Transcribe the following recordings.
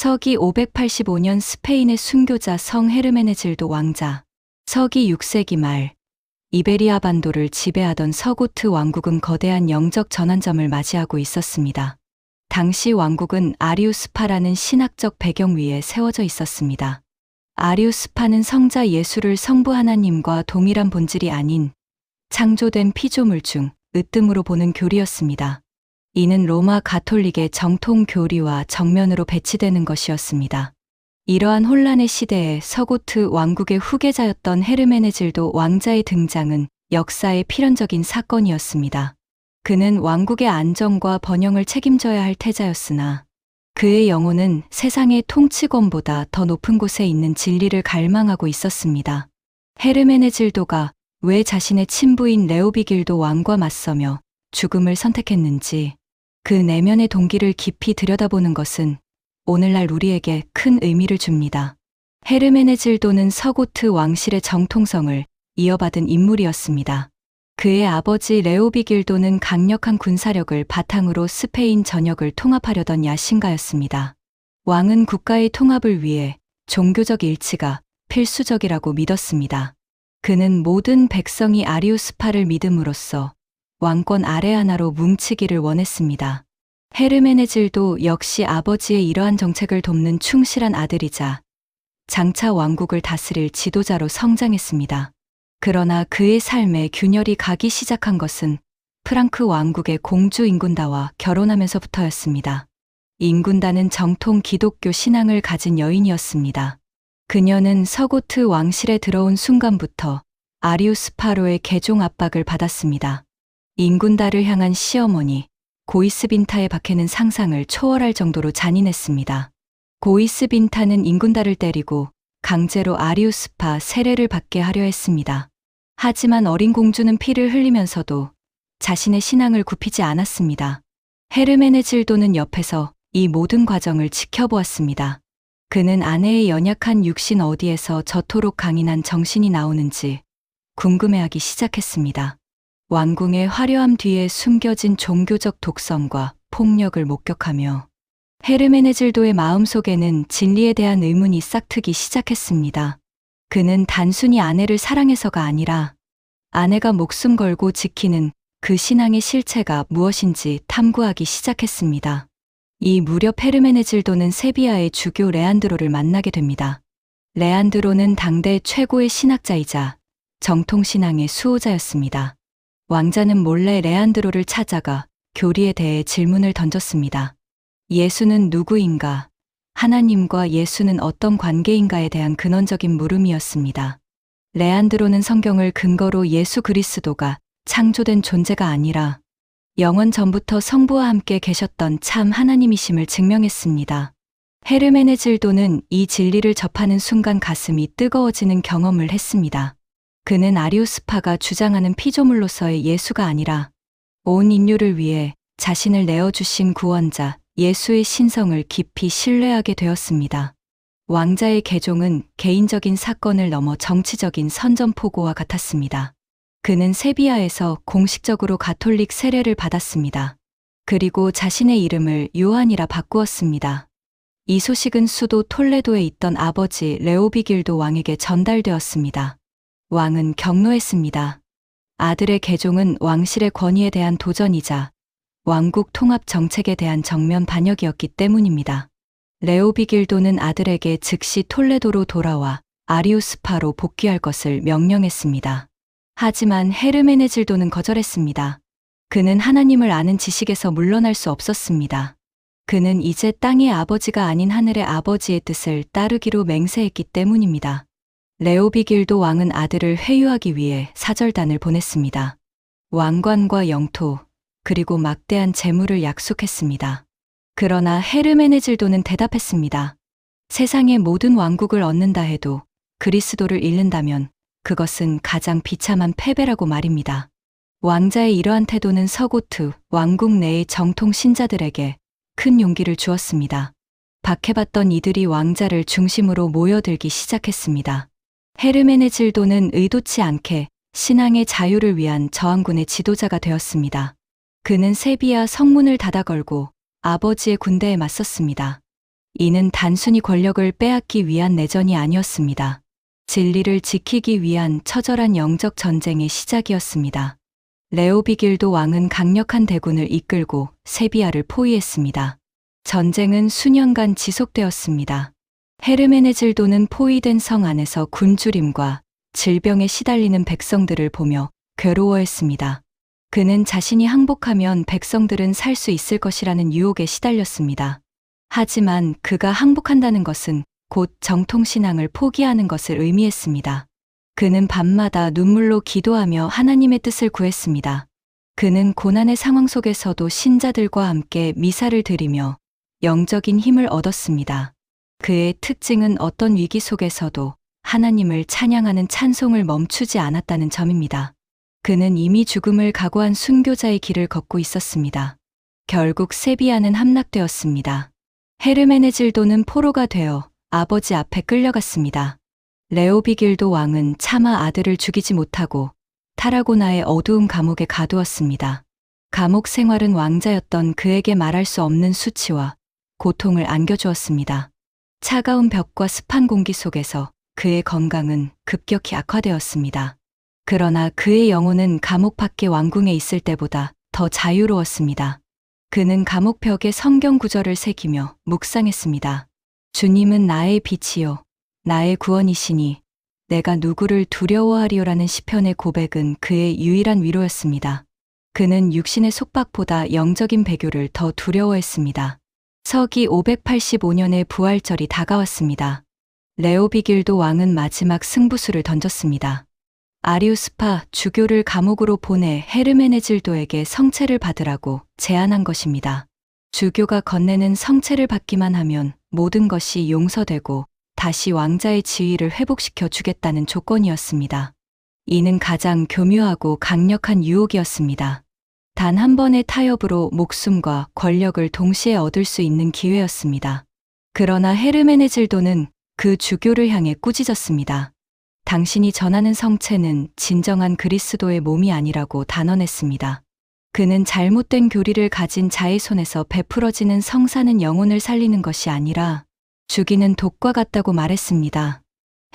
서기 585년 스페인의 순교자 성 헤르메네질도 왕자. 서기 6세기 말 이베리아 반도를 지배하던 서고트 왕국은 거대한 영적 전환점을 맞이하고 있었습니다. 당시 왕국은 아리우스파라는 신학적 배경 위에 세워져 있었습니다. 아리우스파는 성자 예수를 성부 하나님과 동일한 본질이 아닌 창조된 피조물 중 으뜸으로 보는 교리였습니다. 이는 로마 가톨릭의 정통 교리와 정면으로 배치되는 것이었습니다. 이러한 혼란의 시대에 서고트 왕국의 후계자였던 헤르메네질도 왕자의 등장은 역사의 필연적인 사건이었습니다. 그는 왕국의 안정과 번영을 책임져야 할 태자였으나 그의 영혼은 세상의 통치권보다 더 높은 곳에 있는 진리를 갈망하고 있었습니다. 헤르메네질도가 왜 자신의 친부인 레오비길도 왕과 맞서며 죽음을 선택했는지 그 내면의 동기를 깊이 들여다보는 것은 오늘날 우리에게 큰 의미를 줍니다. 헤르메네질도는 서고트 왕실의 정통성을 이어받은 인물이었습니다. 그의 아버지 레오비길도는 강력한 군사력을 바탕으로 스페인 전역을 통합하려던 야심가였습니다. 왕은 국가의 통합을 위해 종교적 일치가 필수적이라고 믿었습니다. 그는 모든 백성이 아리우스파를 믿음으로써 왕권 아래 하나로 뭉치기를 원했습니다. 헤르메네질도 역시 아버지의 이러한 정책을 돕는 충실한 아들이자 장차 왕국을 다스릴 지도자로 성장했습니다. 그러나 그의 삶에 균열이 가기 시작한 것은 프랑크 왕국의 공주 인군다와 결혼하면서부터였습니다. 인군다는 정통 기독교 신앙을 가진 여인이었습니다. 그녀는 서고트 왕실에 들어온 순간부터 아리우스파로의 계종 압박을 받았습니다. 인군다를 향한 시어머니 고이스빈타의 박해는 상상을 초월할 정도로 잔인했습니다. 고이스빈타는 인군다를 때리고 강제로 아리우스파 세례를 받게 하려 했습니다. 하지만 어린 공주는 피를 흘리면서도 자신의 신앙을 굽히지 않았습니다. 헤르메네질도는 옆에서 이 모든 과정을 지켜보았습니다. 그는 아내의 연약한 육신 어디에서 저토록 강인한 정신이 나오는지 궁금해하기 시작했습니다. 왕궁의 화려함 뒤에 숨겨진 종교적 독성과 폭력을 목격하며 헤르메네질도의 마음속에는 진리에 대한 의문이 싹트기 시작했습니다. 그는 단순히 아내를 사랑해서가 아니라 아내가 목숨 걸고 지키는 그 신앙의 실체가 무엇인지 탐구하기 시작했습니다. 이 무렵 헤르메네질도는 세비야의 주교 레안드로를 만나게 됩니다. 레안드로는 당대 최고의 신학자이자 정통신앙의 수호자였습니다. 왕자는 몰래 레안드로를 찾아가 교리에 대해 질문을 던졌습니다. 예수는 누구인가? 하나님과 예수는 어떤 관계인가에 대한 근원적인 물음이었습니다. 레안드로는 성경을 근거로 예수 그리스도가 창조된 존재가 아니라 영원 전부터 성부와 함께 계셨던 참 하나님이심을 증명했습니다. 헤르메네질도는 이 진리를 접하는 순간 가슴이 뜨거워지는 경험을 했습니다. 그는 아리우스파가 주장하는 피조물로서의 예수가 아니라 온 인류를 위해 자신을 내어주신 구원자 예수의 신성을 깊이 신뢰하게 되었습니다. 왕자의 계종은 개인적인 사건을 넘어 정치적인 선전포고와 같았습니다. 그는 세비야에서 공식적으로 가톨릭 세례를 받았습니다. 그리고 자신의 이름을 요한이라 바꾸었습니다. 이 소식은 수도 톨레도에 있던 아버지 레오비길도 왕에게 전달되었습니다. 왕은 격노했습니다. 아들의 계종은 왕실의 권위에 대한 도전이자 왕국 통합 정책에 대한 정면 반역이었기 때문입니다. 레오비길도는 아들에게 즉시 톨레도로 돌아와 아리우스파로 복귀할 것을 명령했습니다. 하지만 헤르메네질도는 거절했습니다. 그는 하나님을 아는 지식에서 물러날 수 없었습니다. 그는 이제 땅의 아버지가 아닌 하늘의 아버지의 뜻을 따르기로 맹세했기 때문입니다. 레오비길도 왕은 아들을 회유하기 위해 사절단을 보냈습니다. 왕관과 영토, 그리고 막대한 재물을 약속했습니다. 그러나 헤르메네질도는 대답했습니다. 세상의 모든 왕국을 얻는다 해도 그리스도를 잃는다면 그것은 가장 비참한 패배라고 말입니다. 왕자의 이러한 태도는 서고트 왕국 내의 정통 신자들에게 큰 용기를 주었습니다. 박해받던 이들이 왕자를 중심으로 모여들기 시작했습니다. 헤르메네질도는 의도치 않게 신앙의 자유를 위한 저항군의 지도자가 되었습니다. 그는 세비야 성문을 닫아 걸고 아버지의 군대에 맞섰습니다. 이는 단순히 권력을 빼앗기 위한 내전이 아니었습니다. 진리를 지키기 위한 처절한 영적 전쟁의 시작이었습니다. 레오비길도 왕은 강력한 대군을 이끌고 세비야를 포위했습니다. 전쟁은 수년간 지속되었습니다. 헤르메네질도는 포위된 성 안에서 굶주림과 질병에 시달리는 백성들을 보며 괴로워했습니다. 그는 자신이 항복하면 백성들은 살 수 있을 것이라는 유혹에 시달렸습니다. 하지만 그가 항복한다는 것은 곧 정통신앙을 포기하는 것을 의미했습니다. 그는 밤마다 눈물로 기도하며 하나님의 뜻을 구했습니다. 그는 고난의 상황 속에서도 신자들과 함께 미사를 드리며 영적인 힘을 얻었습니다. 그의 특징은 어떤 위기 속에서도 하나님을 찬양하는 찬송을 멈추지 않았다는 점입니다. 그는 이미 죽음을 각오한 순교자의 길을 걷고 있었습니다. 결국 세비야는 함락되었습니다. 헤르메네질도는 포로가 되어 아버지 앞에 끌려갔습니다. 레오비길도 왕은 차마 아들을 죽이지 못하고 타라고나의 어두운 감옥에 가두었습니다. 감옥 생활은 왕자였던 그에게 말할 수 없는 수치와 고통을 안겨주었습니다. 차가운 벽과 습한 공기 속에서 그의 건강은 급격히 악화되었습니다. 그러나 그의 영혼은 감옥 밖의 왕궁에 있을 때보다 더 자유로웠습니다. 그는 감옥 벽에 성경 구절을 새기며 묵상했습니다. 주님은 나의 빛이요 나의 구원이시니 내가 누구를 두려워하리요라는 시편의 고백은 그의 유일한 위로였습니다. 그는 육신의 속박보다 영적인 배교를 더 두려워했습니다. 서기 585년의 부활절이 다가왔습니다. 레오비길도 왕은 마지막 승부수를 던졌습니다. 아리우스파 주교를 감옥으로 보내 헤르메네질도에게 성체를 받으라고 제안한 것입니다. 주교가 건네는 성체를 받기만 하면 모든 것이 용서되고 다시 왕자의 지위를 회복시켜 주겠다는 조건이었습니다. 이는 가장 교묘하고 강력한 유혹이었습니다. 단 한 번의 타협으로 목숨과 권력을 동시에 얻을 수 있는 기회였습니다. 그러나 헤르메네질도는 그 주교를 향해 꾸짖었습니다. 당신이 전하는 성체는 진정한 그리스도의 몸이 아니라고 단언했습니다. 그는 잘못된 교리를 가진 자의 손에서 베풀어지는 성사는 영혼을 살리는 것이 아니라 죽이는 독과 같다고 말했습니다.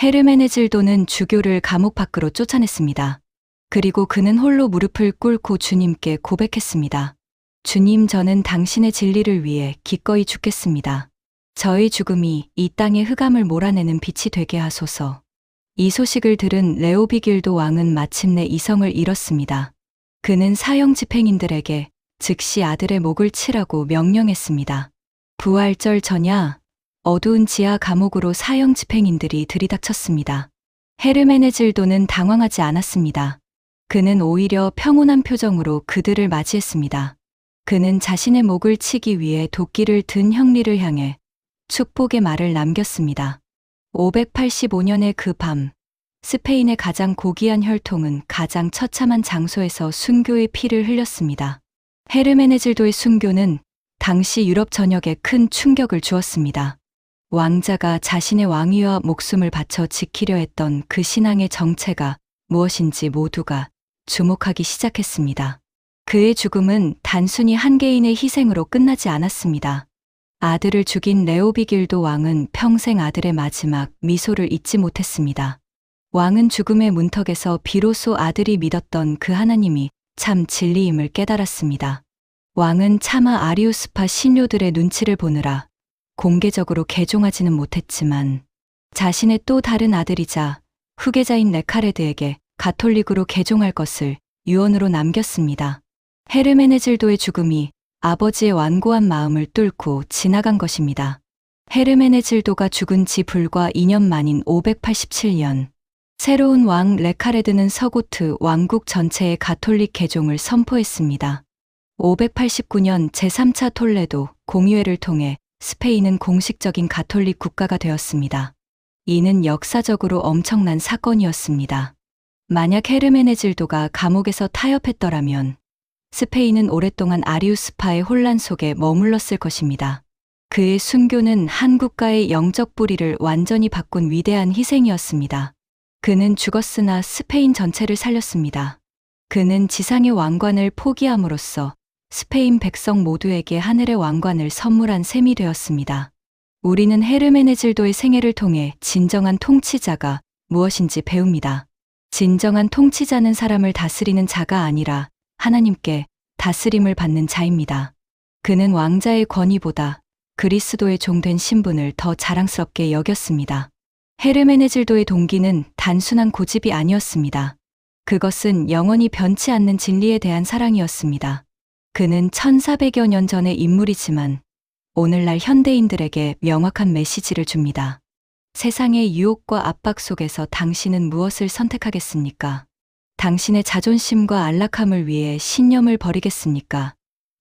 헤르메네질도는 주교를 감옥 밖으로 쫓아냈습니다. 그리고 그는 홀로 무릎을 꿇고 주님께 고백했습니다. 주님, 저는 당신의 진리를 위해 기꺼이 죽겠습니다. 저의 죽음이 이 땅의 흑암을 몰아내는 빛이 되게 하소서. 이 소식을 들은 레오비길도 왕은 마침내 이성을 잃었습니다. 그는 사형 집행인들에게 즉시 아들의 목을 치라고 명령했습니다. 부활절 전야 어두운 지하 감옥으로 사형 집행인들이 들이닥쳤습니다. 헤르메네질도는 당황하지 않았습니다. 그는 오히려 평온한 표정으로 그들을 맞이했습니다. 그는 자신의 목을 치기 위해 도끼를 든 형리를 향해 축복의 말을 남겼습니다. 585년의 그 밤, 스페인의 가장 고귀한 혈통은 가장 처참한 장소에서 순교의 피를 흘렸습니다. 헤르메네질도의 순교는 당시 유럽 전역에 큰 충격을 주었습니다. 왕자가 자신의 왕위와 목숨을 바쳐 지키려 했던 그 신앙의 정체가 무엇인지 모두가 주목하기 시작했습니다. 그의 죽음은 단순히 한 개인의 희생으로 끝나지 않았습니다. 아들을 죽인 레오비길도 왕은 평생 아들의 마지막 미소를 잊지 못했습니다. 왕은 죽음의 문턱에서 비로소 아들이 믿었던 그 하나님이 참 진리임을 깨달았습니다. 왕은 차마 아리우스파 신료들의 눈치를 보느라 공개적으로 개종하지는 못했지만 자신의 또 다른 아들이자 후계자인 레카레드에게 가톨릭으로 개종할 것을 유언으로 남겼습니다. 헤르메네질도의 죽음이 아버지의 완고한 마음을 뚫고 지나간 것입니다. 헤르메네질도가 죽은 지 불과 2년 만인 587년, 새로운 왕 레카레드는 서고트 왕국 전체의 가톨릭 개종을 선포했습니다. 589년 제3차 톨레도 공의회를 통해 스페인은 공식적인 가톨릭 국가가 되었습니다. 이는 역사적으로 엄청난 사건이었습니다. 만약 헤르메네질도가 감옥에서 타협했더라면 스페인은 오랫동안 아리우스파의 혼란 속에 머물렀을 것입니다. 그의 순교는 한 국가의 영적 뿌리를 완전히 바꾼 위대한 희생이었습니다. 그는 죽었으나 스페인 전체를 살렸습니다. 그는 지상의 왕관을 포기함으로써 스페인 백성 모두에게 하늘의 왕관을 선물한 셈이 되었습니다. 우리는 헤르메네질도의 생애를 통해 진정한 통치자가 무엇인지 배웁니다. 진정한 통치자는 사람을 다스리는 자가 아니라 하나님께 다스림을 받는 자입니다. 그는 왕자의 권위보다 그리스도의 종된 신분을 더 자랑스럽게 여겼습니다. 헤르메네질도의 동기는 단순한 고집이 아니었습니다. 그것은 영원히 변치 않는 진리에 대한 사랑이었습니다. 그는 1400여 년 전의 인물이지만 오늘날 현대인들에게 명확한 메시지를 줍니다. 세상의 유혹과 압박 속에서 당신은 무엇을 선택하겠습니까? 당신의 자존심과 안락함을 위해 신념을 버리겠습니까?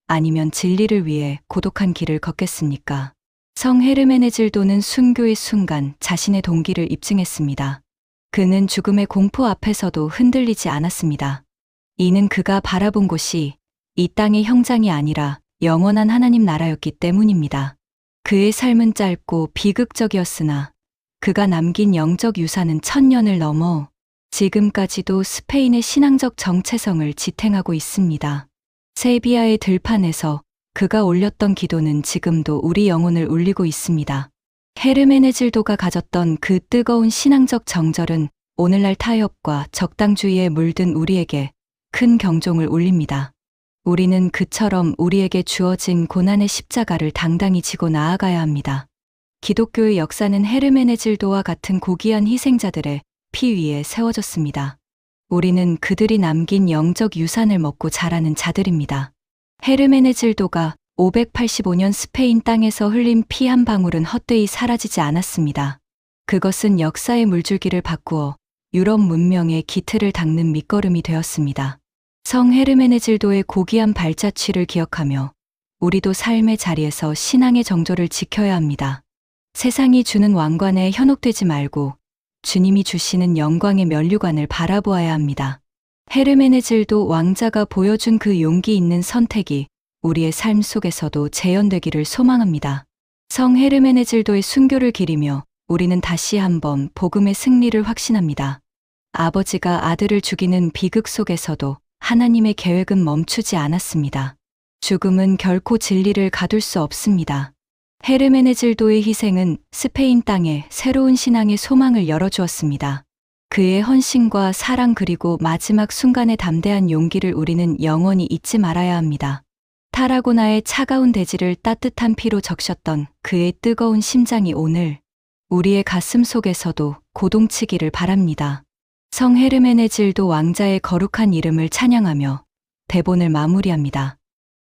아니면 진리를 위해 고독한 길을 걷겠습니까? 성 헤르메네질도는 순교의 순간 자신의 동기를 입증했습니다. 그는 죽음의 공포 앞에서도 흔들리지 않았습니다. 이는 그가 바라본 곳이 이 땅의 형장이 아니라 영원한 하나님 나라였기 때문입니다. 그의 삶은 짧고 비극적이었으나 그가 남긴 영적 유산은 1000년을 넘어 지금까지도 스페인의 신앙적 정체성을 지탱하고 있습니다. 세비야의 들판에서 그가 올렸던 기도는 지금도 우리 영혼을 울리고 있습니다. 헤르메네질도가 가졌던 그 뜨거운 신앙적 정절은 오늘날 타협과 적당주의에 물든 우리에게 큰 경종을 울립니다. 우리는 그처럼 우리에게 주어진 고난의 십자가를 당당히 지고 나아가야 합니다. 기독교의 역사는 헤르메네질도와 같은 고귀한 희생자들의 피 위에 세워졌습니다. 우리는 그들이 남긴 영적 유산을 먹고 자라는 자들입니다. 헤르메네질도가 585년 스페인 땅에서 흘린 피 한 방울은 헛되이 사라지지 않았습니다. 그것은 역사의 물줄기를 바꾸어 유럽 문명의 기틀을 닦는 밑거름이 되었습니다. 성 헤르메네질도의 고귀한 발자취를 기억하며 우리도 삶의 자리에서 신앙의 정조를 지켜야 합니다. 세상이 주는 왕관에 현혹되지 말고 주님이 주시는 영광의 면류관을 바라보아야 합니다. 헤르메네질도 왕자가 보여준 그 용기 있는 선택이 우리의 삶 속에서도 재현되기를 소망합니다. 성 헤르메네질도의 순교를 기리며 우리는 다시 한번 복음의 승리를 확신합니다. 아버지가 아들을 죽이는 비극 속에서도 하나님의 계획은 멈추지 않았습니다. 죽음은 결코 진리를 가둘 수 없습니다. 헤르메네질도의 희생은 스페인 땅에 새로운 신앙의 소망을 열어주었습니다. 그의 헌신과 사랑 그리고 마지막 순간의 담대한 용기를 우리는 영원히 잊지 말아야 합니다. 타라고나의 차가운 대지를 따뜻한 피로 적셨던 그의 뜨거운 심장이 오늘 우리의 가슴 속에서도 고동치기를 바랍니다. 성 헤르메네질도 왕자의 거룩한 이름을 찬양하며 대본을 마무리합니다.